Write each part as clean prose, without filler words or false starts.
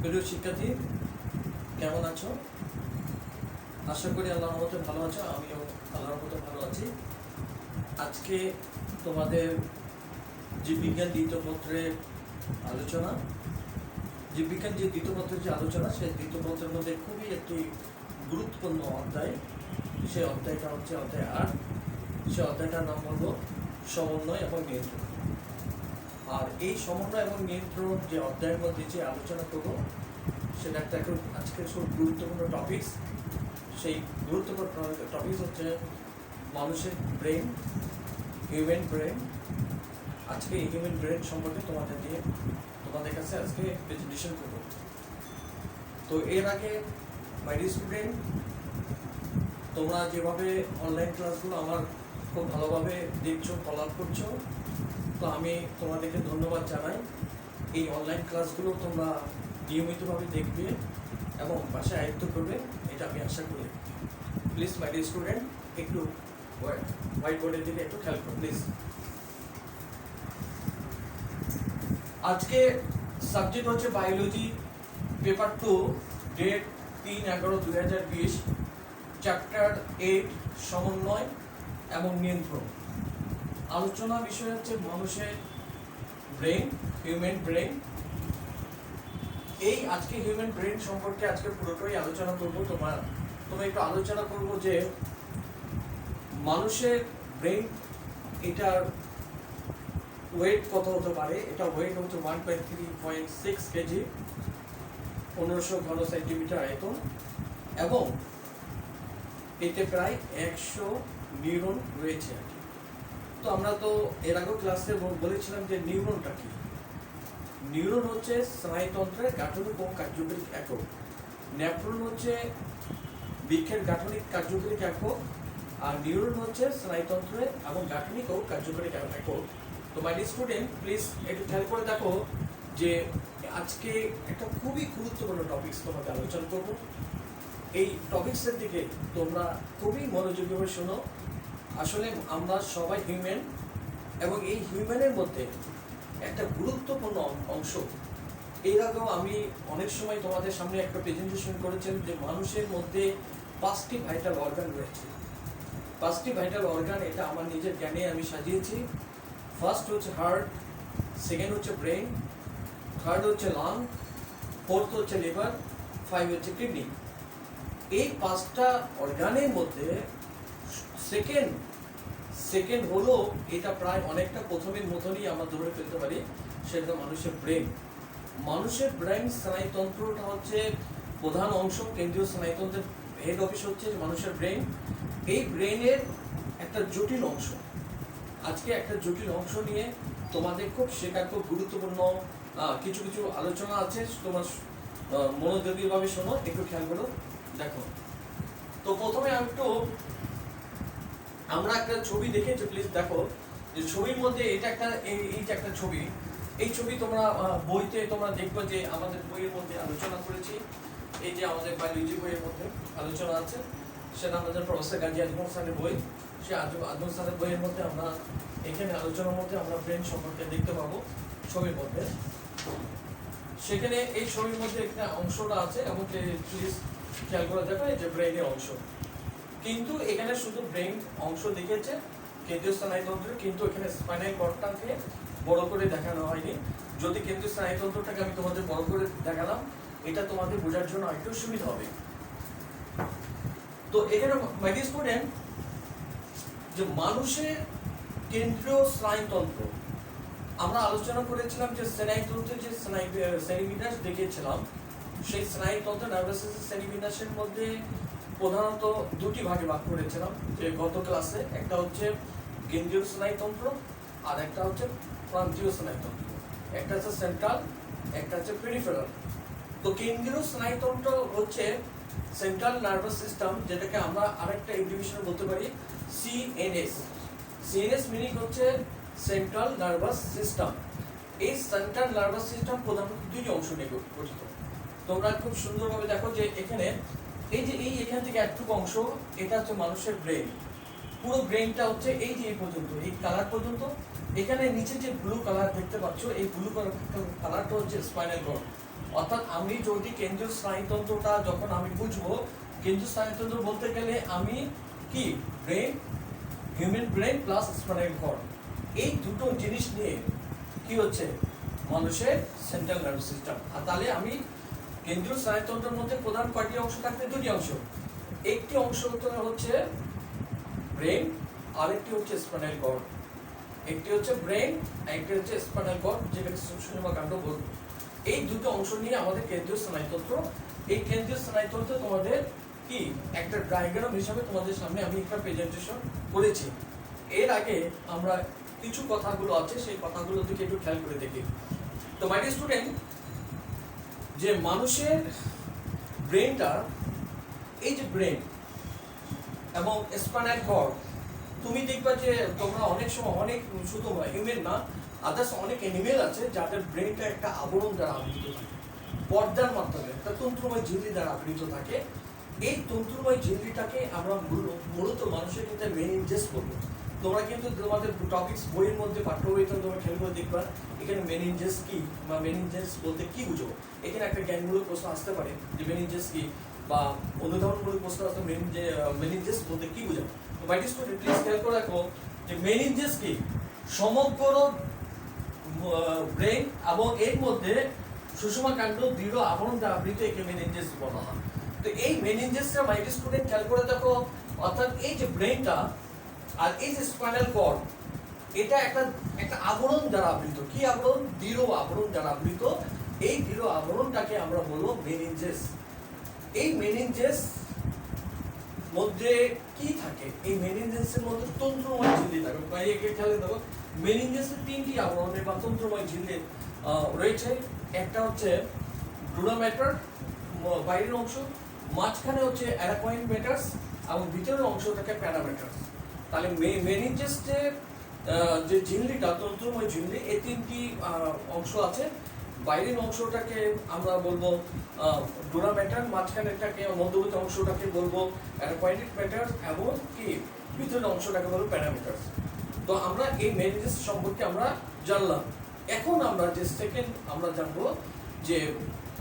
প্রিয় শিক্ষার্থী, কেমন আছো? আশা করি আল্লাহর রহমতে ভালো আছো। আমিও আল্লাহর রহমতে ভালো আছি। আজকে তোমাদের জীববিজ্ঞান দ্বিতীয় পত্রের আলোচনা, জীববিজ্ঞান যে দ্বিতীয় পত্রের যে আলোচনা, সেই দ্বিতীয় পত্রের মধ্যে খুবই একটি গুরুত্বপূর্ণ অধ্যায়। সেই অধ্যায়টা হচ্ছে অধ্যায় 8। সেই অধ্যায়টার নাম হলো সমন্বয় এবং নিয়ন্ত্রণ। আর এই সমন্বয় এবং নিয়ন্ত্রণ যে অধ্যায়ের মধ্যে যে আলোচনা করবো, সেটা একটা আজকের খুব গুরুত্বপূর্ণ টপিকস। সেই গুরুত্বপূর্ণ টপিকস হচ্ছে মানুষের ব্রেন, হিউম্যান ব্রেন। আজকে এই হিউম্যান ব্রেন সম্পর্কে তোমাদের কাছে আজকে প্রেজেন্টেশন করব। তো এর আগে মাই ডিয়ার স্টুডেন্ট, তোমরা যেভাবে অনলাইন ক্লাসগুলো আমার খুব ভালোভাবে দেখছো, ফলো আপ করছো, তো আমি তোমাদেরকে ধন্যবাদ জানাই। এই অনলাইন ক্লাসগুলো তোমরা নিয়মিতভাবে দেখবে এবং বাসায় আয়ত্ত করবে, এটা আমি আশা করি। প্লিজ মাই ডিয়ার স্টুডেন্ট, একটু হোয়াইট বোর্ডের দিকে একটু খেয়াল করো প্লিজ। আজকে সাবজেক্ট হচ্ছে বায়োলজি, পেপার 2, ডেট 3/11/2020, চ্যাপ্টার 8, সমন্বয় এবং নিয়ন্ত্রণ। আলোচনা বিষয় হচ্ছে মানুষের ব্রেন, হিউম্যান ব্রেন। এই আজকে হিউম্যান ব্রেন সম্পর্কে আজকে পুরোটাই আলোচনা করবো। তোমরা একটু আলোচনা করবো যে মানুষের ব্রেন, এটার ওয়েট কত হতে পারে। এটা ওয়েট হচ্ছে 1.3.6 কেজি, 1500 ঘন সেন্টিমিটার আয়তন, এবং এতে প্রায় 100 নিউরন রয়েছে আর কি। তো আমরা তো এর আগেও ক্লাসে বলেছিলাম যে নিউরনটা কি। নিউরন হচ্ছে স্নায়ুতন্ত্রের গাঠনিক ও কার্যকরী একক। নেফ্রন হচ্ছে বৃক্ষের গাঠনিক কার্যকরী একক, আর নিউরন হচ্ছে স্নায়ুতন্ত্রের এবং গাঠনিক ও কার্যকরী একক। তো মাই ডিয়ার স্টুডেন্ট, প্লিজ একটু খেয়াল করে দেখো যে আজকে একটা খুবই গুরুত্বপূর্ণ টপিকস তোমাকে আলোচনা করবো। এই টপিকসের দিকে তোমরা খুবই মনোযোগীভাবে শোনো। আসলে আমরা সবাই হিউম্যান, এবং এই হিউম্যানের মধ্যে একটা গুরুত্বপূর্ণ অংশ। এর আগেও আমি অনেক সময় তোমাদের সামনে একটা প্রেজেন্টেশন করেছিলাম যে মানুষের মধ্যে 5টি ভাইটাল অর্গান রয়েছে। 5টি ভাইটাল অর্গান, এটা আমার নিজের জ্ঞানে আমি সাজিয়েছি। ফার্স্ট হচ্ছে হার্ট, সেকেন্ড হচ্ছে ব্রেন, থার্ড হচ্ছে লাং, ফোর্থ হচ্ছে লিভার, 5 হচ্ছে কিডনি। এই 5টা অর্গানের মধ্যে সেকেন্ড হলো, এটা প্রায় অনেকটা প্রথমের মতনই আমরা ধরে ফেলতে পারি, সেটা মানুষের ব্রেন। মানুষের ব্রেন স্নায়ুতন্ত্রটা হচ্ছে প্রধান অংশ। কেন্দ্রীয় স্নায়ুতন্ত্রের হেড অফিস হচ্ছে মানুষের ব্রেন। এই ব্রেনের একটা জটিল অংশ, আজকে একটা জটিল অংশ নিয়ে তোমাদের খুব শেখার খুব গুরুত্বপূর্ণ কিছু আলোচনা আছে। তোমার মনোযোগীভাবে শোনো, একটু খেয়াল করো, দেখো। তো প্রথমে আমরা একটা ছবি দেখেছি, প্লিজ দেখো যে ছবির মধ্যে এটা একটা এই যে একটা ছবি, এই ছবি তোমরা বইতে তোমরা দেখবে যে আমাদের বইয়ের মধ্যে আলোচনা করেছি। এই যে আমাদের বায়োলজি বইয়ের মধ্যে আলোচনা আছে, সেটা আমাদের প্রফেসর গাজী আজমল স্যারের বই। সে আজমল স্যারের বইয়ের মধ্যে আমরা এখানে আলোচনার মধ্যে আমরা ব্রেন সম্পর্কে দেখতে পাবো ছবির মধ্যে। সেখানে এই ছবির মধ্যে একটা অংশটা আছে, এবং প্লিজ খেয়াল করে দেখো এই যে ব্রেনের অংশ। কিন্তু এখানে শুধু ব্রেন অংশ দেখেছে কেন্দ্রীয় স্নায়ুতন্ত্রের, কিন্তু এখানে স্পাইনাল কর্ডটাকে বড় করে দেখানো হয়নি। যদি কেন্দ্রীয় স্নায়ুতন্ত্রটাকে আমি তোমাদের বড় করে দেখালাম, এটা তোমাদের বোঝার জন্য একটু সুবিধা হবে। তো এখানে মাই ডিয়ার স্টুডেন্ট, যে মানুষের কেন্দ্রীয় স্নায়ুতন্ত্র, আমরা আলোচনা করেছিলাম যে স্নায়ুতন্ত্রের যে শ্রেণীবিন্যাস দেখিয়েছিলাম, সেই স্নায়ুতন্ত্র নার্ভাস সিস্টেম শ্রেণীবিন্যাসের মধ্যে প্রধানত 2টি ভাগে ভাগ করেছিলাম যে গত ক্লাসে। একটা হচ্ছে কেন্দ্রীয় স্নায়ুতন্ত্র, আর একটা হচ্ছে প্রান্তীয় স্নায়ুতন্ত্র। একটা হচ্ছে সেন্ট্রাল, একটা হচ্ছে পেরিফেরাল। তো কেন্দ্রীয় স্নায়ুতন্ত্র হচ্ছে সেন্ট্রাল নার্ভাস সিস্টেম, যেটাকে আমরা আরেকটা এক্সিবিশনে বলতে পারি সিএনএস। সিএনএস মিনিং হচ্ছে সেন্ট্রাল নার্ভাস সিস্টেম। এই সেন্ট্রাল নার্ভাস সিস্টেম প্রধানত 2টি অংশ নিয়ে গঠিত। তোমরা খুব সুন্দরভাবে দেখো যে এখানে এই যে এখান থেকে একটুকু অংশ, এটা হচ্ছে মানুষের ব্রেন। পুরো ব্রেনটা হচ্ছে এই যে এই পর্যন্ত, এই কালার পর্যন্ত। এখানে নিচে যে ব্লু কালার দেখতে পাচ্ছ, এই ব্লু কালারটা হচ্ছে স্পাইনাল কর্ড, অর্থাৎ আমি যদি কেন্দ্রীয় স্নায়ুতন্ত্রটা যখন আমি বুঝবো, কেন্দ্রীয় স্নায়ুতন্ত্র বলতে গেলে আমি কি brain, human brain plus spinal cord, এই দুটো জিনিস নিয়ে কি হচ্ছে মানুষের সেন্ট্রাল নার্ভাস সিস্টেম। আর তাহলে আমি কেন্দ্রীয় স্নায়ুতন্ত্রের মধ্যে প্রধান কয়টি অংশ থাকবে? দুটি অংশ। একটি অংশ হচ্ছে ব্রেন, আরেকটি হচ্ছে স্পাইনাল কর্ড। একটি হচ্ছে ব্রেন, একটি হচ্ছে স্পাইনাল কর্ড, যেটাকে সুষুম্না কাণ্ড বলবো। এই দুটো অংশ নিয়ে আমাদের কেন্দ্রীয় স্নায়ুতন্ত্র। এই কেন্দ্রীয় স্নায়ুতন্ত্র তোমাদের কি একটা ডায়াগ্রাম হিসাবে তোমাদের সামনে আমি একটা প্রেজেন্টেশন করেছি। এর আগে আমরা কিছু কথাগুলো আছে, সেই কথাগুলো দিকে একটু খেয়াল করে দেখি। তো মাই ডিয়ার স্টুডেন্ট, যে মানুষের ব্রেনটা, এই যে ব্রেন এবং স্পাইনাল কর্ড, তুমি দেখবা যে তোমরা অনেক সময় অনেক, শুধু হিউম্যান না, আদার্স অনেক অ্যানিমেল আছে যাদের ব্রেনটা একটা আবরণ দ্বারা আবৃত থাকে, পর্দার মাধ্যমে একটা তন্তুময় ঝিল্লি দ্বারা আবৃত থাকে। এই তন্তুময় ঝিল্লিটাকে আমরা মূলত মানুষের ক্ষেত্রে মেনিনজেস বলবো। তোমরা কিন্তু তোমাদের টপিকস বইয়ের মধ্যে, পাঠ্য বইতে তোমরা খেয়াল করে দেখবা এখানে মেনিনজেস কি বা মেনিনজেস বলতে কি বুঝো। এখানে একটা জ্ঞানমূলক প্রশ্ন আসতে পারে যে মেনিনজেস কি, বা অনুধাবনমূলক প্রশ্ন আসতে মেনিনজেস বলতে কি বুঝো। তো মাই ডিয়ার স্টুডেন্ট, প্লিজ খেয়াল করে রাখো যে মেনিনজেস কি সমগ্র ব্রেন এবং এর মধ্যে সুষুম্না কাণ্ড দৃঢ় আবরণ দ্বারা আবৃত, একে মেনিনজেস বলা হয়। তো এই মেনিনজেসটা মাই ডিয়ার স্টুডেন্ট খেয়াল করে দেখো, অর্থাৎ এই যে ব্রেনটা আর এই যে স্পাইনাল কর্ড, এটা একটা আবরণ দ্বারা আবৃত। কি আবরণ? দৃঢ় আবরণ দ্বারা আবৃত। এই দৃঢ় আবরণটাকে আমরা বলবো মেনিনজেস। এই মেনিনজেস মধ্যে কি থাকে? এই মেনিনজেসের মধ্যে তন্ত্রময় ঝিল্লি থাকে। একে খেয়াল দেখো, মেনিনজেসের তিনটি আবরণে বা তন্ত্রময় ঝিল্লি রয়েছে। একটা হচ্ছে ডুরা ম্যাটার, বাইরের অংশ, মাঝখানে হচ্ছে অ্যারাকয়েড ম্যাটার্স এবং ভিতরের অংশটাকে প্যারাম্যাটার্স। তাহলে মেনিনজেসে যে ঝিল্লিটা, তন্ত্রময় ঝিল্লি, এই তিনটি অংশ আছে। বাইরের অংশটাকে আমরা বলবো ডুরা ম্যাটার, মাঝখানেরটাকে মধ্যবর্তী অংশটাকে বলবো অ্যারাকয়েড ম্যাটার্স এবং কি ভিতরের অংশটাকে বলবো প্যারামিটার্স। তো আমরা এই মেনিনজেস সম্পর্কে আমরা জানলাম। এখন আমরা যে সেকেন্ড আমরা জানবো যে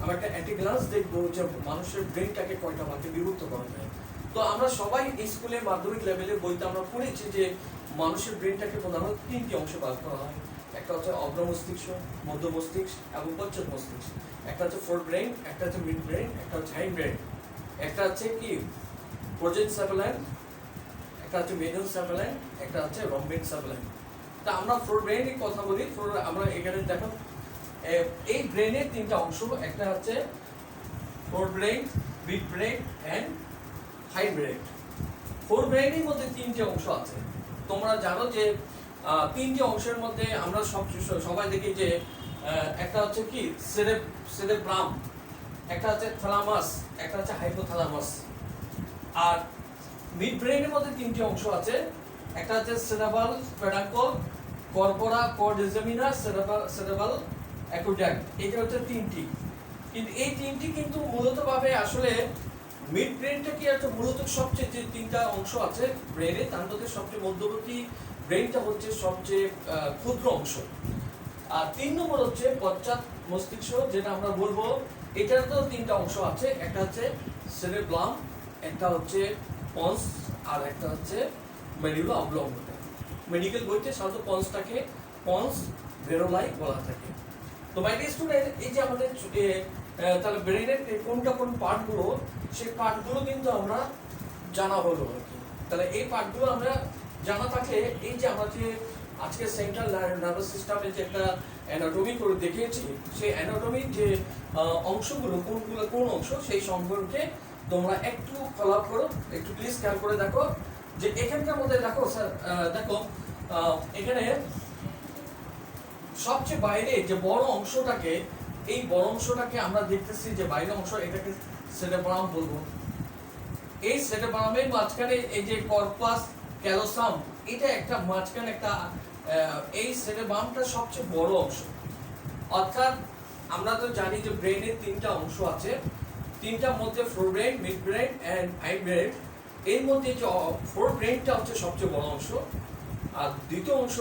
আমরা একটা অ্যাট এ গ্লান্স দেখবো যে মানুষের ব্রেনটাকে কয়টা ভাগে বিভক্ত করা যায়। তো আমরা সবাই স্কুলে মাধ্যমিক লেভেলে বইতে আমরা পড়েছি যে মানুষের ব্রেনটাকে প্রধানত তিনটি অংশে ভাগ করা হয়। একটা হচ্ছে অগ্র মস্তিষ্ক, মধ্য মস্তিষ্ক এবং পশ্চাৎ মস্তিষ্ক। একটা হচ্ছে ফোর ব্রেন, একটা হচ্ছে মিড ব্রেন, একটা হচ্ছে হাইন্ড ব্রেন। একটা হচ্ছে কি প্রোজেনসেফালাইন, একটা হচ্ছে মেডেনসেফালাইন, একটা হচ্ছে রম্বেনসেফালাইন। তা আমরা ফোর ব্রেনের কথা বলি। আমরা এখানে দেখো এই ব্রেনের তিনটা অংশ, একটা হচ্ছে forebrain, midbrain and hindbrain. Fore ব্রেনের মধ্যে তিনটে অংশ আছে। তোমরা জানো যে তিনটি অংশের মধ্যে আমরা সবাই দেখি যে একটা হচ্ছে কি সেরেব্রাম, একটা হচ্ছে থ্যালামাস, একটা হচ্ছে হাইপোথ্যালামাস। আর মিড ব্রেনের মধ্যে তিনটি অংশ আছে, একটা হচ্ছে সেরেব্রাল পেডাঙ্কল, কর্পোরা কোর্ডিজেমিনা, সেরেব্রাল অ্যাকুইডাক্ট। এটা হচ্ছে তিনটি। কিন্তু এই তিনটি কিন্তু মূলত ভাবে আসলে মিড ব্রেনটা কি একটা মূলত সবচেয়ে, যে তিনটা অংশ আছে ব্রেনে তার মধ্যে সবচেয়ে মধ্যবর্তী ব্রেনটা হচ্ছে সবচেয়ে ক্ষুদ্র অংশ। আর 3 নম্বর হচ্ছে পশ্চাৎ মস্তিষ্ক, যেটা আমরা বলবো এটার তো তিনটা অংশ আছে, একটা হচ্ছে সেরেব্রাম, একটা হচ্ছে পন্স, আর একটা হচ্ছে মেডুলা অবলঙ্গটা। মেডিকেল বইতে সাধারণত পন্সটাকে পন্স ভেরোলাই বলা থাকে। তো মাই ডিয়ার স্টুডেন্ট, এই যে আমাদের তাহলে ব্রেনের কোনটা কোন পার্টগুলো, সেই পার্টগুলো কিন্তু আমরা জানা হলো আর কি। তাহলে এই পার্টগুলো আমরা জানা থাকলে, এই যে আমরা যে আজকে সেন্ট্রাল নার্ভাস সিস্টেমে যে একটা অ্যানাটমি করে দেখিয়েছি, সেই অ্যানাটমির যে অংশগুলো কোনগুলো কোন অংশ, সেই সম্পর্কে তোমরা একটু ফলো আপ করো, একটু প্লিজ খেয়াল করে দেখো যে এখানকার মধ্যে দেখো স্যার, দেখো এখানে সবচেয়ে বাইরে যে বড় অংশটাকে, এই বড় অংশটাকে আমরা দেখতেছি যে বাইরের অংশ, এটাকে সেরেব্রাম বলবো। এই সেরেব্রামের মাঝখানে এই যে কর্পাস ক্যালোসাম, এটা একটা মাঝখানে একটা, এই সেরেব্রামটা সবচেয়ে বড় অংশ। অর্থাৎ আমরা তো জানি যে ব্রেনের তিনটা অংশ আছে, তিনটার মধ্যে forebrain, midbrain and hindbrain. এর মধ্যে যে ফোর ব্রেনটা হচ্ছে সবচেয়ে বড় অংশ, আর দ্বিতীয় অংশ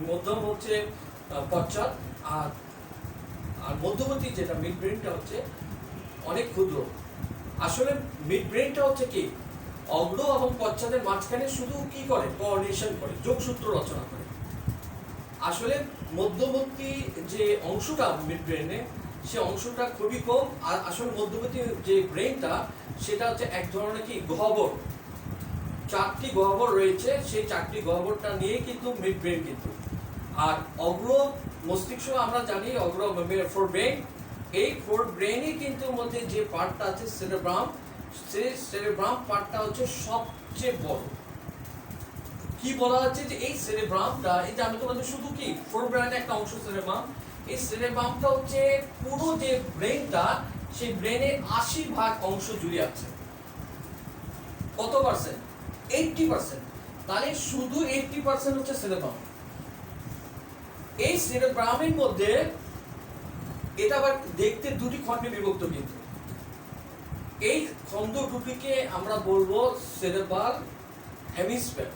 মধ্যম হচ্ছে পশ্চাৎ, আর মধ্যবর্তী যেটা মিড ব্রেনটা হচ্ছে অনেক ক্ষুদ্র। আসলে মিড ব্রেনটা হচ্ছে কি অগ্র এবং পশ্চাতের মাঝখানে শুধু কি করে, কোঅর্ডিনেশন করে, যোগসূত্র রচনা করে। আসলে মধ্যবর্তী যে অংশটা মিড ব্রেনে, সে অংশটা খুবই কম। আর আসলে মধ্যবর্তী যে ব্রেনটা সেটা হচ্ছে এক ধরনের কি গহ্বর, 4টি গহ্বর রয়েছে, সেই 4টি গহ্বরটা নিয়ে কিন্তু মিড ব্রেন কিন্তু। আর অগ্র মস্তিষ্ক আমরা জানি, অগ্র ফোর ব্রেন, এই ফোর ব্রেনে কিন্তু মধ্যে যে পার্টটা আছে সেরেব্রাম, সেই সেরেব্রাম পার্টটা হচ্ছে সবচেয়ে বড়। কি বলা হচ্ছে যে এই সেরেব্রামটা, এই যে আমি তোমাদের শুধু কি ফোর ব্রেনের একটা অংশ সেরেব্রাম, এই সেরেব্রামটা হচ্ছে পুরো যে ব্রেনটা, সেই ব্রেনে 80% অংশ জুড়ে আছে। কত পার্সেন্ট? 80%। তাহলে শুধু 80% হচ্ছে সেরেব্রাম। এই সেরেব্রামের মধ্যে এটা আবার দেখতে দুটি খণ্ডে বিভক্ত কিন্তু। এই খণ্ড দুটিকে আমরা বলবো সেরেব্রাল হেমিস্ফিয়ার।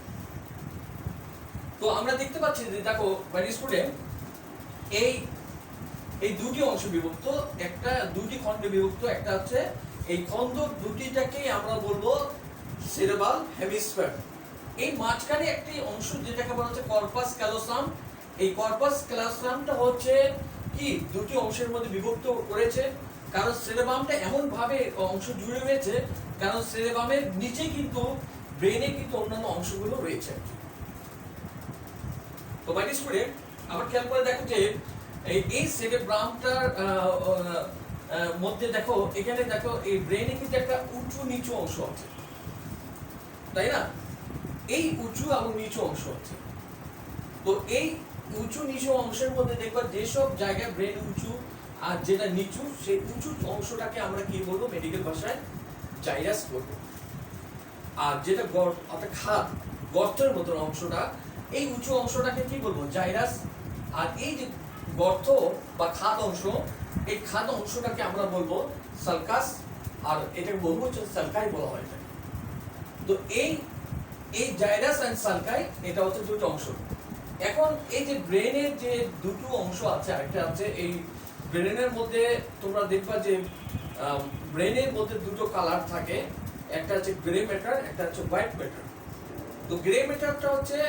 তো আমরা দেখতে পাচ্ছি যে দেখো স্টুডেন্ট, এই দুটি অংশ বিভক্ত, একটা দুটি খণ্ডে বিভক্ত, একটা হচ্ছে এই খণ্ড দুটিটাকেই আমরা বলবো সেরেব্রাল হেমিস্ফিয়ার। এই মাঝখানে একটি অংশ যেটাকে বলা হচ্ছে কর্পাস ক্যালোসাম। এই কর্পাস ক্যালোসামটা হচ্ছে কি দুটি অংশের মধ্যে বিভক্ত করেছে, কারণ সেরেব্রামটা এমন ভাবে অংশ জুড়ে রয়েছে, কারণ সেরেব্রামের নিচে কিন্তু ব্রেনে কিন্তু অন্যান্য অংশগুলো রয়েছে। তো মাই স্টুডেন্ট, আবার খেয়াল করে দেখো যে এই সেরেব্রামটার মধ্যে দেখো, এখানে দেখো এই ব্রেনে কিন্তু একটা উঁচু নিচু অংশ আছে, তাই না? এই উঁচু এবং নিচু অংশ আছে। তো এই উঁচু নিচু অংশের মধ্যে দেখবা যেসব জায়গায় ব্রেন উঁচু আর যেটা নিচু, সেই উঁচু অংশটাকে আমরা কি বলবো মেডিকেল ভাষায় জাইরাস বলবো। আর যেটা অর্থাৎ খাদ, গর্তের মতন অংশটা, এই উঁচু অংশটাকে কি বলবো জাইরাস। আর এই যে গর্ত বা খাদ অংশ, এই খাদ অংশটাকে আমরা বলবো সালকাস, আর এটাকে বহুবচন সালকাই বলা হয়। তো এই জাইরাস এন্ড সালকাই এটা হচ্ছে দুটো অংশ। এখন এই যে ব্রেনের যে দুটো অংশ আছে, একটা আছে এই ব্রেনের মধ্যে তোমরা দেখবা যে ব্রেনের মধ্যে দুটো কালার থাকে, একটা হচ্ছে গ্রে ম্যাটার, একটা হচ্ছে হোয়াইট ম্যাটার। তো গ্রে ম্যাটারটা হচ্ছে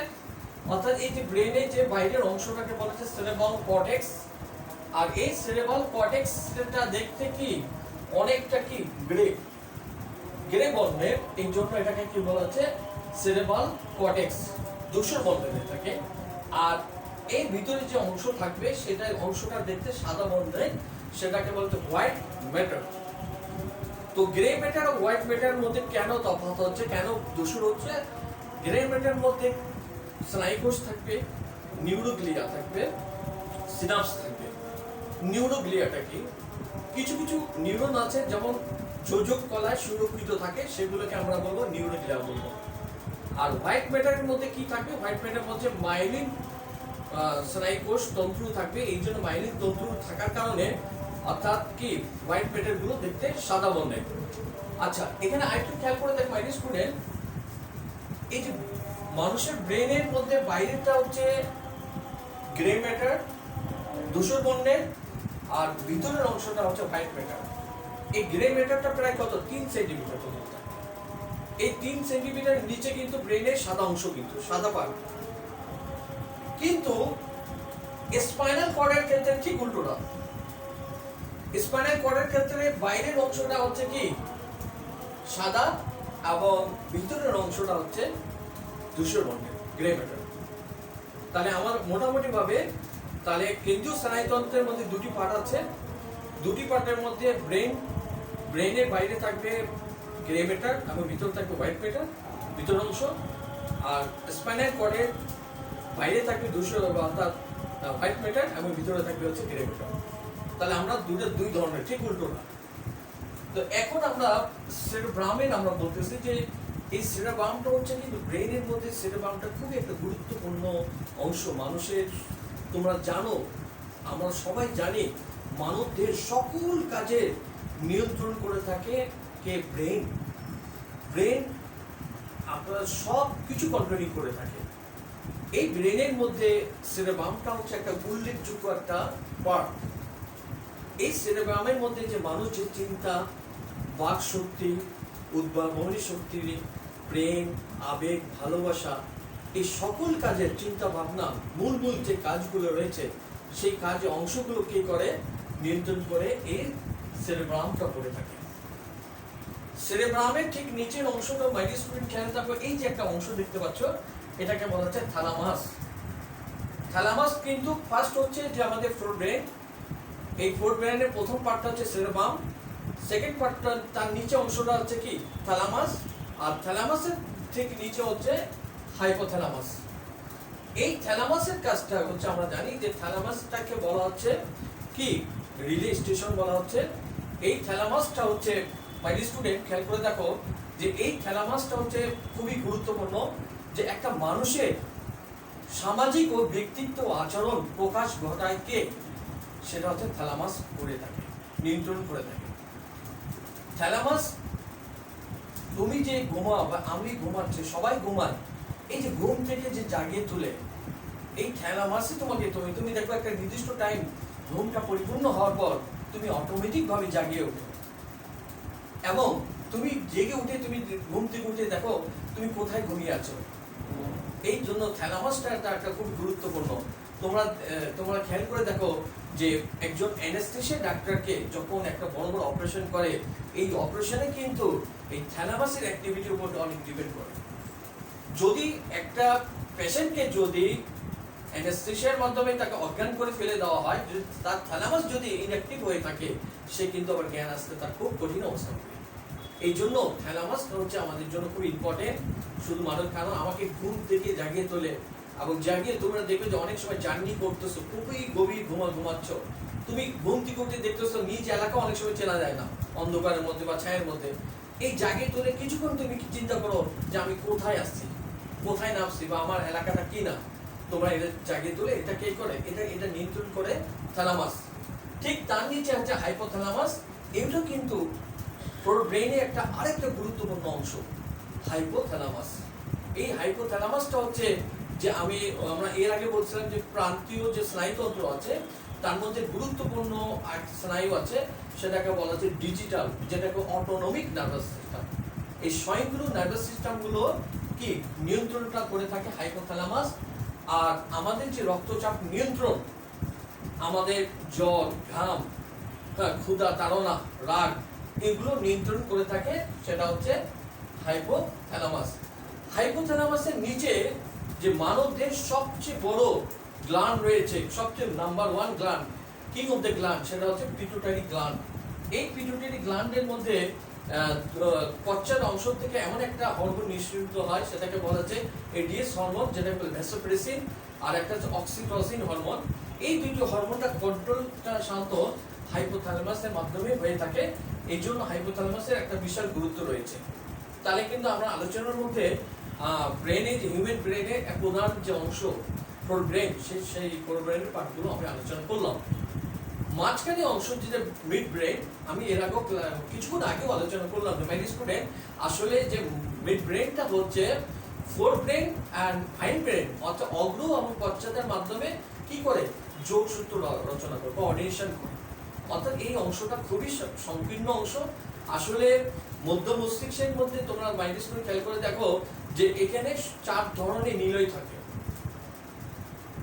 অর্থাৎ এই যে ব্রেনের যে বাইরের অংশটাকে বলা হচ্ছে সেরেব্রাল কর্টেক্স। আর এই সেরেব্রাল কর্টেক্সটা দেখতে কি অনেকটা কি গ্রে বর্ণের, এই জন্য এটাকে কি বলা হচ্ছে সেরেব্রাল কর্টেক্স, ধূসর বর্ণের থাকে। আর এই ভিতরে যে অংশ থাকবে সেটা অংশটা দেখতে সাদা বর্ণের, সেটাকে বলতে হোয়াইট ম্যাটার। তো গ্রে ম্যাটার আর হোয়াইট ম্যাটারের মধ্যে কেন তফাৎ হচ্ছে, কেন ধূসর হচ্ছে? গ্রে ম্যাটারের মধ্যে স্নায়ুকোষ থাকবে, নিউরোগ্লিয়া থাকবে, সিনাপস থাকবে। নিউরোগ্লিয়াটা কি? কিছু কিছু নিউরন আছে যেমন যোজক কলায় সুরক্ষিত থাকে, সেগুলোকে আমরা বলবো নিউরোগ্লিয়া বলবো। আর হোয়াইট ম্যাটারের মধ্যে কি থাকবে? হোয়াইট ম্যাটারের মধ্যে মাইলিন স্নায়ুকোষ তন্তু থাকবে। এই জন্য মাইলিন তন্তু থাকার কারণে অর্থাৎ কি হোয়াইট ম্যাটার গুলো দেখতে সাদা বর্ণের। আচ্ছা, এখানে আরেকটু খেয়াল করে দেখ মাই স্টুডেন্ট, এই যে মানুষের ব্রেনের মধ্যে বাইরেটা হচ্ছে গ্রে ম্যাটার ধূসর বর্ণের, আর ভিতরের অংশটা হচ্ছে হোয়াইট ম্যাটার। এই গ্রে ম্যাটারটা প্রায় কত 3 সেন্টিমিটার পর্যন্ত। এই 3 সেন্টিমিটার নিচে কিন্তু ব্রেনের সাদা অংশ, কিন্তু সাদা পার্ট। কিন্তু স্পাইনাল কর্ডের ক্ষেত্রে ঠিক উল্টোটা। স্পাইনাল কর্ডের ক্ষেত্রে বাইরের অংশটা হচ্ছে কি সাদা এবং ভিতরের অংশটা হচ্ছে ধূসর বর্ণের, গ্রে ম্যাটার। তাহলে আমার মোটামুটি ভাবে তাহলে কেন্দ্রীয় স্নায়ুতন্ত্রের মধ্যে দুটি পার্ট আছে। দুটি পার্টের মধ্যে ব্রেনের বাইরে থাকবে গ্রে ম্যাটার এবং ভিতরে থাকবে হোয়াইট ম্যাটার, ভিতরের অংশ। আর স্পাইনাল কর্ডের বাইরে থাকবে ধূসর অর্থাৎ হোয়াইট ম্যাটার এবং ভিতরে থাকবে হচ্ছে গ্রে ম্যাটার। তাহলে আমরা দুই ধরনের, ঠিক উল্টো না। তো এখন আমরা সেরেব্রামের আমরা বলতেছি যে এই সেরেব্রামটা হচ্ছে কিন্তু ব্রেনের মধ্যে সেরেব্রামটা খুবই একটা গুরুত্বপূর্ণ অংশ মানুষের। তোমরা জানো, আমরা সবাই জানি, মানব দেহের সকল কাজে নিয়ন্ত্রণ করে থাকে কে? ব্রেন। ব্রেন আপনারা সব কিছু কন্ট্রোলিং করে থাকে। এই ব্রেনের মধ্যে সেরেব্রামটা হচ্ছে একটা উল্লেখযোগ্য একটা পার্ট। এই সেরেব্রামের মধ্যে যে মানুষ যে চিন্তা, বাক শক্তি, উদ্ভাবনী শক্তি, প্রেম, আবেগ, ভালোবাসা, এই সকল কাজের চিন্তা ভাবনা মূল মূল যে কাজগুলো রয়েছে সেই কাজে অংশগুলো কি করে, নিয়ন্ত্রণ করে এই সেরেব্রামটা করে থাকে। সেরেব্রামের ঠিক নিচের অংশটা মাই ডিয়ার স্টুডেন্ট খেয়াল থাকবে, এই যে একটা অংশ দেখতে পাচ্ছ এটাকে বলা হচ্ছে থ্যালামাস। থ্যালামাস কিন্তু ফার্স্ট হচ্ছে যে আমাদের ফোর ব্রেন, এই ফোর ব্রেনের প্রথম পার্টটা হচ্ছে সেরেব্রাম, সেকেন্ড পার্টটা তার নিচে অংশটা হচ্ছে কি থ্যালামাস, আর থ্যালামাসের ঠিক নিচে হচ্ছে হাইপোথ্যালামাস। এই থ্যালামাসের কাজটা হচ্ছে আমরা জানি যে থ্যালামাসটাকে বলা হচ্ছে কি রিলে স্টেশন বলা হচ্ছে। এই থ্যালামাসটা হচ্ছে মাই ডিয়ার স্টুডেন্ট খেয়াল করে দেখো যে এই থ্যালামাসটা হচ্ছে খুবই গুরুত্বপূর্ণ, যে একটা মানুষের সামাজিক ও ব্যক্তিত্ব আচরণ প্রকাশ ঘটায় কে, সেটা হচ্ছে থ্যালামাস করে থাকে, নিয়ন্ত্রণ করে থাকে। থ্যালামাস, তুমি যে ঘুমাও বা আমি ঘুমাচ্ছি, সবাই ঘুমায়, এই যে ঘুম থেকে যে জাগিয়ে তুলে এই থ্যালামাসই তোমাকে তুমি দেখো একটা নির্দিষ্ট টাইম ঘুমটা পরিপূর্ণ হওয়ার পর তুমি অটোমেটিক ভাবে জাগিয়ে ওঠো, এবং তুমি জেগে উঠে তুমি ঘুম থেকে উঠে দেখো তুমি কোথায় ঘুমিয়ে আছো। এই জন্য থ্যালামাসটা একটা খুব গুরুত্বপূর্ণ। তোমরা খেয়াল করে দেখো যে একজন অ্যানেস্থেশিয়া ডাক্তারকে যখন একটা বড় বড় অপারেশন করে, এই অপারেশনে কিন্তু এই থ্যালামাসের অ্যাক্টিভিটির উপর অনেক ডিপেন্ড করে। যদি একটা পেশেন্টকে যদি অ্যানেস্থেশিয়ার মাধ্যমে তাকে অজ্ঞান করে ফেলে দেওয়া হয়, যদি তার থ্যালামাস যদি ইনঅ্যাক্টিভ হয়ে থাকে, সে কিন্তু আবার জ্ঞান আসতে তার খুব কঠিন অবস্থা হবে। এই জন্য থ্যালামাসটা হচ্ছে আমাদের জন্য খুব ইম্পর্টেন্ট, শুধু মানুষ কারণ আমাকে ঘুম থেকে জাগিয়ে তোলে, এবং জাগিয়ে তোমরা দেখবে যে অনেক সময় জার্নি করতেছো, খুবই গভীর ঘুমাচ্ছ, তুমি ঘুম থেকে উঠে দেখতেছো নিজ এলাকা অনেক সময় চেনা যায় না, অন্ধকারের মধ্যে বা ছায়ের মধ্যে। এই জাগিয়ে তোলে কিছুক্ষণ তুমি কি চিন্তা করো যে আমি কোথায় আসছি, কোথায় নামছি, বা আমার এলাকাটা কি না, তোমরা এটা জাগিয়ে তোলে, এটা কে করে, এটা নিয়ন্ত্রণ করে থ্যালামাস। ঠিক তার নিচে হচ্ছে হাইপোথ্যালামাস, এটা কিন্তু ব্রেইনে একটা আরেকটা গুরুত্বপূর্ণ অংশ হাইপোথ্যালামাস। এই হাইপোথ্যালামাসটা হচ্ছে যে আমরা এর আগে বলছিলাম যে প্রান্তীয় যে স্নায়ুতন্ত্র আছে তার মধ্যে গুরুত্বপূর্ণ একটা স্নায়ু আছে, সেটাকে বলা হচ্ছে ডিজিটাল, যেটাকে অটোনমিক নার্ভাস সিস্টেম। এই স্বয়ংক্রিয় নার্ভাস সিস্টেমগুলো কি নিয়ন্ত্রণটা করে থাকে হাইপোথ্যালামাস। আর আমাদের যে রক্তচাপ নিয়ন্ত্রণ, আমাদের জল, ঘাম, ক্ষুধা, তাড়না, রাগ, এগুলো নিয়ন্ত্রণ করে থাকে সেটা হচ্ছে হাইপোথ্যালামাস। হাইপোথ্যালামাসের নিচে যে মানবদের সবচেয়ে বড় গ্ল্যান্ড রয়েছে, সবচেয়ে number 1 gland, king of the gland, সেটা হচ্ছে পিটুইটারি গ্ল্যান্ড। এই পিটুইটারি গ্ল্যান্ডের মধ্যে পশ্চাৎ অংশ থেকে এমন একটা হরমোন নিঃসৃত হয়, সেটাকে বলা হচ্ছে এডিএস হরমোন, যেটা ভ্যাসোপ্রেসিন, আর একটা হচ্ছে অক্সিটোসিন হরমোন। এই দুটি হরমোনটা কন্ট্রোলটা শান্ত হাইপোথ্যালামাসের মাধ্যমে হয়ে থাকে। এই জন্য হাইপোথ্যালামাসের একটা বিশাল গুরুত্ব রয়েছে। তাহলে কিন্তু আমরা আলোচনার মধ্যে ব্রেনে, যে হিউম্যান ব্রেনের এক প্রধান যে অংশ ফোর ব্রেন, সেই ফোর ব্রেনের পার্টগুলো আমরা আলোচনা করলাম। মাঝখানে অংশ যেটা মিড ব্রেন, আমি এর আগেও কিছুক্ষণ আগেও আলোচনা করলাম যে মাই স্টুডেন্ট, আসলে যে মিড ব্রেনটা হচ্ছে four brain and hind brain, অর্থাৎ অগ্র এবং পশ্চাতের মাধ্যমে কি করে যোগসূত্র রচনা করে, কোঅর্ডিনেশন করে। অর্থাৎ এই অংশটা খুবই সংকীর্ণ অংশ। আসলে মধ্য মস্তিষ্কের মধ্যে তোমরা মাইন্ড স্কুলে খেয়াল করে দেখো যে এখানে 4 ধরনের নিলয় থাকে,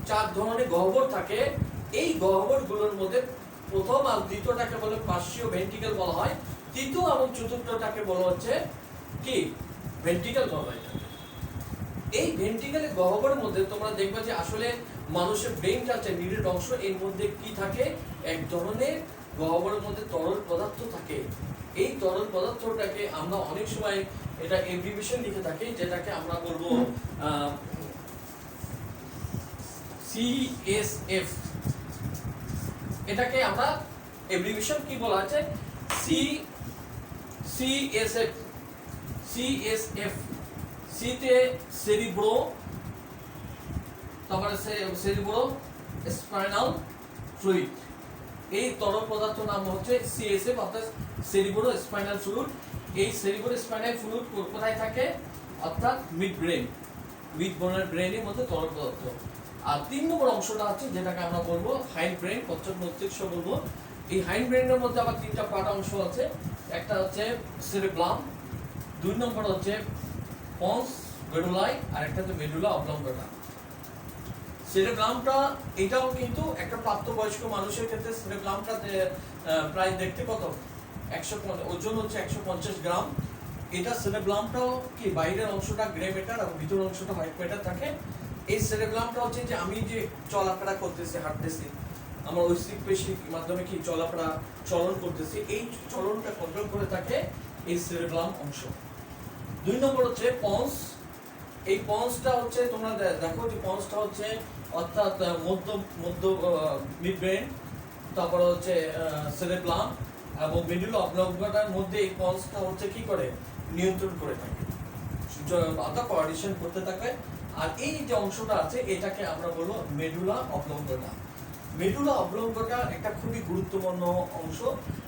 4 ধরনের গহ্বর থাকে। এই গহ্বরগুলোর মধ্যে প্রথম আর দ্বিতীয়টাকে বলে পার্শ্বীয় ভেন্ট্রিকল বলা হয়, তৃতীয় এবং চতুর্থটাকে বলা হচ্ছে কি ভেন্ট্রিকল বলা হয়। এই ভেন্ট্রিকলের গহ্বরের মধ্যে তোমরা দেখবে যে আসলে মানুষের ব্রেনটা আছে নিরেট অংশ, এর মধ্যে কি থাকে, এক ধরনের গহ্বরের মধ্যে তরল পদার্থ থাকে। এই তরল পদার্থটাকে আমরা অনেক সময় এটা এব্রিভিয়েশন লিখে থাকি, যেটাকে আমরা বলবো CSF। এটাকে আমরা এব্রিভিয়েশন কি বলা আছে, CSF। সি তে সেরিব্রো, তারপরে সেরিব্রো স্পাইনাল ফ্লুইড। এই তরল পদার্থ নাম হচ্ছে CSF, অর্থাৎ সেরিব্রো স্পাইনাল ফ্লুইড। এই সেরিব্রো স্পাইনাল ফ্লুইড কোথায় থাকে, অর্থাৎ মিড ব্রেনের মধ্যে তরল পদার্থ। আর 3 নম্বর অংশটা আছে যেটাকে আমরা বলবো হাইন্ড ব্রেন, পশ্চাৎ মস্তিষ্ক বলবো। এই হাইন্ড ব্রেনের মধ্যে আবার তিনটা পার্ট অংশ আছে। একটা হচ্ছে সেরেব্রাম, 2 নম্বর হচ্ছে পন্স মেডুলাই, আর একটা হচ্ছে মেডুলা অবলঙ্গটা। সেরেব্রামটা এটাও কিন্তু একটা প্রাপ্তবয়স্ক মানুষের ক্ষেত্রে সেরেব্রামটা প্রায় দেখতে কত 100, ওজন হচ্ছে 150 গ্রাম। এটা সেরেব্রামটাও কি বাইরের অংশটা গ্রে ম্যাটার আর ভিতরের অংশটা হোয়াইট ম্যাটার থাকে। এই সেরেব্রামটা হচ্ছে যে আমি যে চলাফেরা করতেছি, হাঁটতেছি, আমার ঐচ্ছিক পেশির মাধ্যমে কি চলন করতেছি, এই চলনটা কন্ট্রোল করে থাকে এই সেরেব্রাম অংশ। 2 নম্বর হচ্ছে পন্স। এই পন্সটা হচ্ছে তোমরা দেখো যে পন্সটা হচ্ছে অর্থাৎ মধ্য মিড ব্রেন, তারপর হচ্ছে সেরেব্রাম এবং মেডুলা অবলঙ্গটার মধ্যে এই পন্সটা হচ্ছে কি করে নিয়ন্ত্রণ করে থাকে, অর্থাৎ কোঅর্ডিনেশন করতে থাকে। আর এই যে অংশটা আছে এটাকে আমরা বলবো মেডুলা অবলঙ্গটা। মেডুলা অবলঙ্গটা একটা খুবই গুরুত্বপূর্ণ অংশ,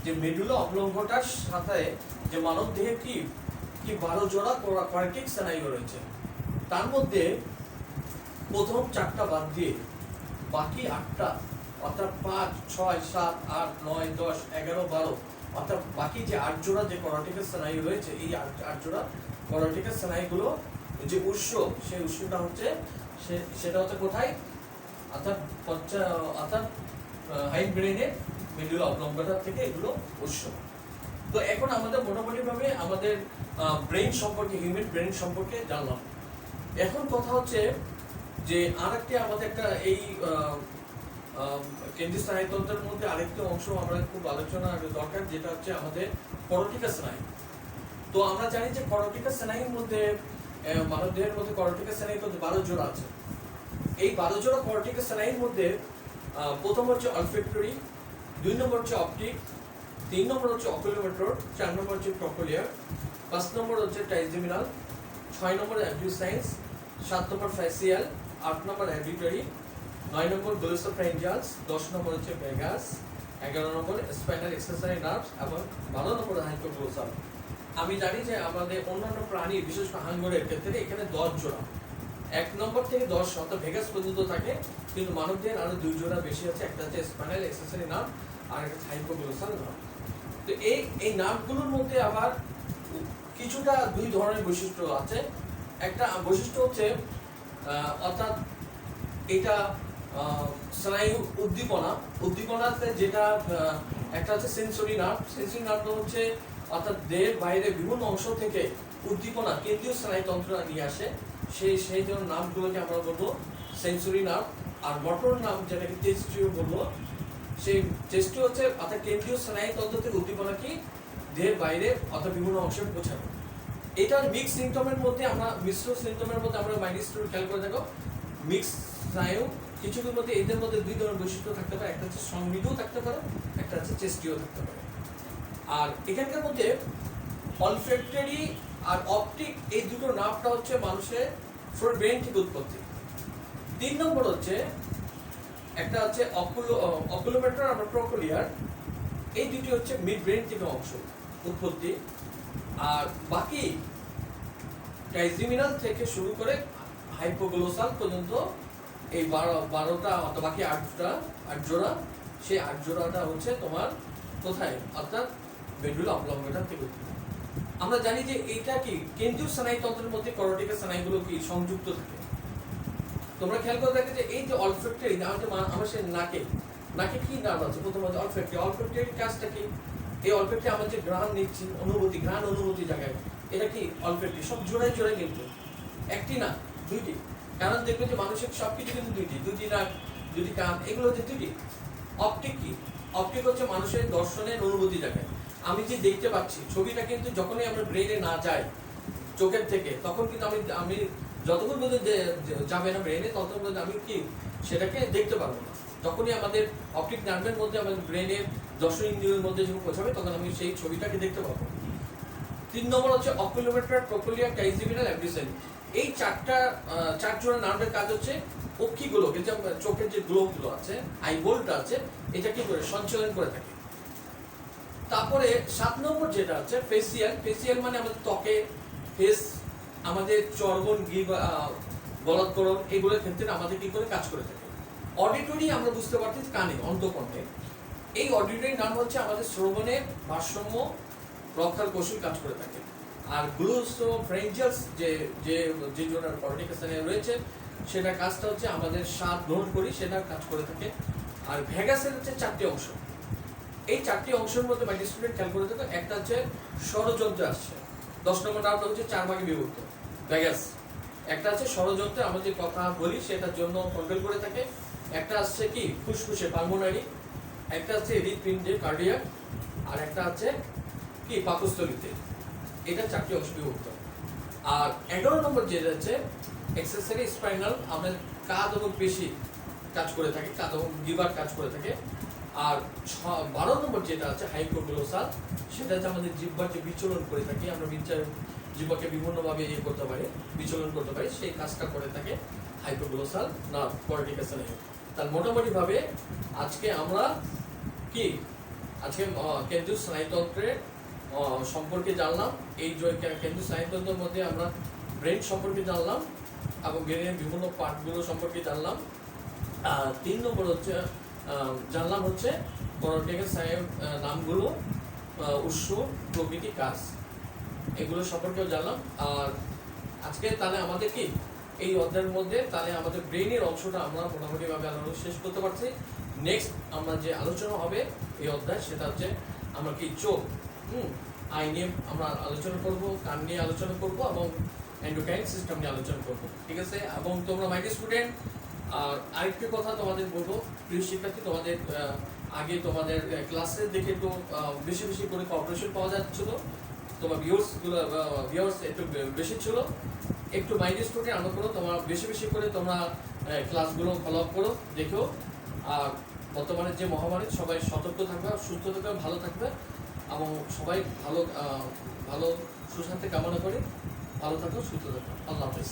যে মেডুলা অবলঙ্গটার সাথে যে মানব দেহে কি 12 জোড়া কর্টিক স্নায়ু রয়েছে। তার মধ্যে প্রথম 4টা বাদ দিয়ে বাকি 8টা অর্থাৎ 5, 6, 7, 8, 9, 10, 11, 12 অর্থাৎ বাকি যে 8 জোড়া যে কর্টিক্যাল স্নায়ু রয়েছে, এই 8 জোড়া কর্টিক্যাল স্নায়ুগুলো যে উৎস, সেই উৎসটা হচ্ছে সেটা হচ্ছে কোথায়, অর্থাৎ হাইন্ড ব্রেনের মেডুলা অবলঙ্গটা থেকে এগুলো উৎস। তো এখন আমাদের মোটামুটি ভাবে আমাদের ব্রেন সম্পর্কে, হিউম্যান ব্রেন সম্পর্কে জানলাম। এখন কথা হচ্ছে যে আরেকটি আমাদের একটা এই কেন্দ্রীয় স্নায়ুতন্ত্রের মধ্যে আরেকটি অংশ আমরা খুব আলোচনা দরকার, যেটা হচ্ছে আমাদের করটিকা স্নায়ু। তো আমরা জানি যে করটিকা স্নায়ুর মধ্যে মানবদেহের মধ্যে করটিকা স্নায়ু 12 জোড়া আছে। এই 12 জোড়া করটিকা স্নায়ুর মধ্যে প্রথম হচ্ছে অলফ্যাক্টরি, 2 নম্বর হচ্ছে অপটিক, 3 নম্বর হচ্ছে অকুলোমোটর, 4 নম্বর হচ্ছে ট্রোকোলিয়ার, 5 নম্বর হচ্ছে ট্রাইজেমিনাল, 6 নম্বর অ্যাবডিউসাইন্স, 7 নম্বর ফ্যাসিয়াল, 8 নম্বর অ্যাডিটরি, 9 নম্বর গ্লোসোফ্যারিঞ্জিয়ালস, 10 নম্বর হচ্ছে ভেগাস, 11 নম্বর স্পাইনাল এক্সেসরি নার্ভ এবং 12 নম্বর হাইপোগ্লোসাল। আমি জানি যে আমাদের অন্যান্য প্রাণী বিশেষ করে হাঙ্গরের ক্ষেত্রে এখানে 10 জোড়া, 1 নম্বর থেকে 10 অর্থাৎ ভেগাস পর্যন্ত থাকে, কিন্তু মানবদের আরো 2 জোড়া বেশি আছে, একটা হচ্ছে স্পাইনাল এক্সেসরি নার্ভ আর একটা হাইপোগ্লোসাল নার্ভ। তো এই নার্ভগুলোর মধ্যে আবার কিছুটা 2 ধরনের বৈশিষ্ট্য আছে। একটা বৈশিষ্ট্য হচ্ছে অর্থাৎ এটা স্নায়ু উদ্দীপনাতে যেটা একটা হচ্ছে সেন্সরি নার্ভ। সেন্সরি নার্ভ হচ্ছে অর্থাৎ দেহের বাইরে বিভিন্ন অংশ থেকে উদ্দীপনা কেন্দ্রীয় স্নায়ুতন্ত্র নিয়ে আসে, সেই জন্য নার্ভগুলোকে আমরা বলবো সেন্সরি নার্ভ। আর মোটর নার্ভ যেটাকে টেস্টিও বলবো, সেই টেস্টি হচ্ছে অর্থাৎ কেন্দ্রীয় স্নায়ুতন্ত্র থেকে উদ্দীপনা কি দেহের বাইরে অর্থাৎ বিভিন্ন অংশে পৌঁছানো। এটার মিক্স সিমটমের মধ্যে আমরা মিশ্র সিমটমের মধ্যে আমরা মাইনাস খেয়াল করে দেখো, মিক্স স্নায়ু কিছুদের মধ্যে এদের মধ্যে 2 ধরনের বৈশিষ্ট্য থাকতে পারে, একটা হচ্ছে সংবিদও থাকতে পারে, একটা হচ্ছে চেস্টিও থাকতে পারে। আর এখানকার মধ্যে অলফ্যাক্টরি আর অপটিক এই দুটো নার্ভটা হচ্ছে মানুষের ব্রেন থেকে উৎপত্তি। 3 নম্বর হচ্ছে একটা হচ্ছে অকুলোমেটর আর ট্রোকোলিয়ার, এই দুটি হচ্ছে মিড ব্রেন থেকে অংশ উৎপত্তি। আর বাকি ট্রাইজেমিনাল থেকে শুরু করে হাইপোগ্লোসাল পর্যন্ত এই 12টা অথবা বাকি 8 জোড়া, সেই 8 জোড়াটা হচ্ছে তোমার কোথায়, অর্থাৎ মেডুলা অবলঙ্গটা থেকে। আমরা জানি যে এটা কি কেন্দ্রীয় স্নায়ুতন্ত্রের মধ্যে করটিকা স্নায়ুগুলো কি সংযুক্ত থাকে। তোমরা খেয়াল করে দেখো যে এই যে অলফ্যাক্টরি আমাদের নাকে কি নার্ভ আছে, প্রথমত অলফ্যাক্টরি কাজটা কি, এই অলফ্যাক্টরি আমরা যে ঘ্রাণ নিচ্ছি, ঘ্রাণ অনুভূতি জায়গায়, এটা কি অলফ্যাক্টরি সব জোড়ায় কিন্তু একটি না 2টি। কারণ দেখবে যে মানুষের সবকিছু কিন্তু 2টি নাক, 2টি কান, এগুলো হচ্ছে 2টি। অপটিক কি, অপটিক হচ্ছে মানুষের দর্শনের অনুভূতি জায়গায়। আমি যে দেখতে পাচ্ছি ছবিটা কিন্তু যখনই আমরা ব্রেনে না যায় চোখের থেকে, তখন কিন্তু আমি যতক্ষণ পর্যন্ত যাবে না ব্রেনে ততক্ষণ পর্যন্ত আমি কি সেটাকে দেখতে পারবো না। যখনই আমাদের অপটিক নার্ভের মধ্যে আমাদের ব্রেনের দর্শন ইন্দ্রিয়ের মধ্যে যখন পৌঁছাবে তখন আমি সেই ছবিটাকে দেখতে পাবো। 3 নম্বর হচ্ছে অকুলোমেটর, ট্রোকোলিয়ার, ট্রাইজেমিনাল, অ্যাবডিউসেন। এই 4 জোড়া নার্ভের কাজ হচ্ছে অক্ষিগুলোকে, যে চোখের যে গ্লোবগুলো আছে, আইবোলটা আছে, এটা কি করে সঞ্চালন করে থাকে। তারপরে 7 নম্বর যেটা আছে ফেসিয়াল মানে আমাদের ত্বকে ফেস, আমাদের চর্বণ, গলৎকরণ, এগুলোর ক্ষেত্রে আমাদের কি করে কাজ করে থাকে। অডিটরি আমরা বুঝতে পারছি কানে, অন্তঃকণ্ঠে। এই অডিটরির নাম হচ্ছে আমাদের শ্রবণের ভারসাম্য রক্ষার কৌশল কাজ করে থাকে। আর গ্লুসোফ্রেঞ্জালস যে যে যে জোনার কর্টিকাসে রয়েছে সেটা কাজটা হচ্ছে আমাদের স্বাদ গ্রহণ করি সেটা কাজ করে থাকে। আর ভেগাসের হচ্ছে 4টি অংশ। এই 4টি অংশের মধ্যে মাই স্টুডেন্ট খেয়াল করে দেখো, একটা হচ্ছে ষড়যন্ত্র আসছে, 10 নম্বর নামটা হচ্ছে 4 ভাগে বিভক্ত ভেগাস। একটা আছে ষড়যন্ত্রে আমরা যে কথা বলি সেটার জন্য কন্ট্রোল করে থাকে। একটা আসছে কি ফুসফুসে পালমোনারি, একটা আছে হৃদপিণ্ডে কার্ডিয়াক, আর একটা আছে কি পাকস্থলীতে। এটা 4টি অংশ বিভক্ত। আর 11 নম্বর যেটা হচ্ছে এক্সেসরি স্পাইনাল, আমাদের কাঁধ এবং পেশি কাজ করে থাকে, কাঁধ এবং লিভার কাজ করে থাকে। আর 12 নম্বর যেটা আছে হাইপোগ্লোসাল, সেটা হচ্ছে আমাদের জিহ্বার যে বিচলন করে থাকি, আমরা জিহ্বাকে বিভিন্নভাবে ইয়ে করতে পারি, বিচলন করতে পারি, সেই কাজটা করে থাকে হাইপোগ্লোসাল নার্ভ কর্টিকাস নার্ভ। তার মোটামুটি ভাবে আজকে আমরা কি কেন্দ্রীয় স্নায়ুতন্ত্রের সম্পর্কে জানলাম। এই কেন্দ্রীয় স্নায়ুতন্ত্রের মধ্যে আমরা ব্রেন সম্পর্কে জানলাম এবং ব্রেনের বিভিন্ন পার্টগুলো সম্পর্কে জানলাম। 3 নম্বর হচ্ছে জানলাম হচ্ছে কর্টিকাস স্নায়ুর নামগুলো, উৎস, প্রকৃতি, কাজ, এগুলো সম্পর্কেও জানলাম। আর আজকে তাহলে আমাদের কি এই অধ্যায়ের মধ্যে তাহলে আমাদের ব্রেনের অংশটা আমরা মোটামুটিভাবে আলোচনা শেষ করতে পারছি। নেক্সট আমরা যে আলোচনা হবে এই অধ্যায় সেটা হচ্ছে আমরা কি চোখ, আই নিয়ে আমরা আলোচনা করব, কান নিয়ে আলোচনা করব এবং এন্ডোক্রাইন সিস্টেম নিয়ে আলোচনা করব, ঠিক আছে? এবং তোমরা মাই স্টুডেন্ট আর আরেকটি কথা তোমাদের বলবো, প্রিয় শিক্ষার্থী, তোমাদের আগে তোমাদের ক্লাসে দেখে একটু বেশি বেশি করে কর্পোরেশন পাওয়া যাচ্ছিল, তোমার ভিউয়ার্স একটু বেশি ছিল। একটু মাই স্টুডেন্ট আলো করো, তোমরা বেশি বেশি করে তোমরা ক্লাসগুলো ফলো আপ করো, দেখো। আর বর্তমানে যে মহামারী, সবাই সতর্ক থাকবে, সুস্থ থাকবে, ভালো থাকবে এবং সবাই ভালো সুস্বাস্থ্য কামনা করে ভালো থাকো, সুস্থ থাকো। আল্লাহ হাফেজ।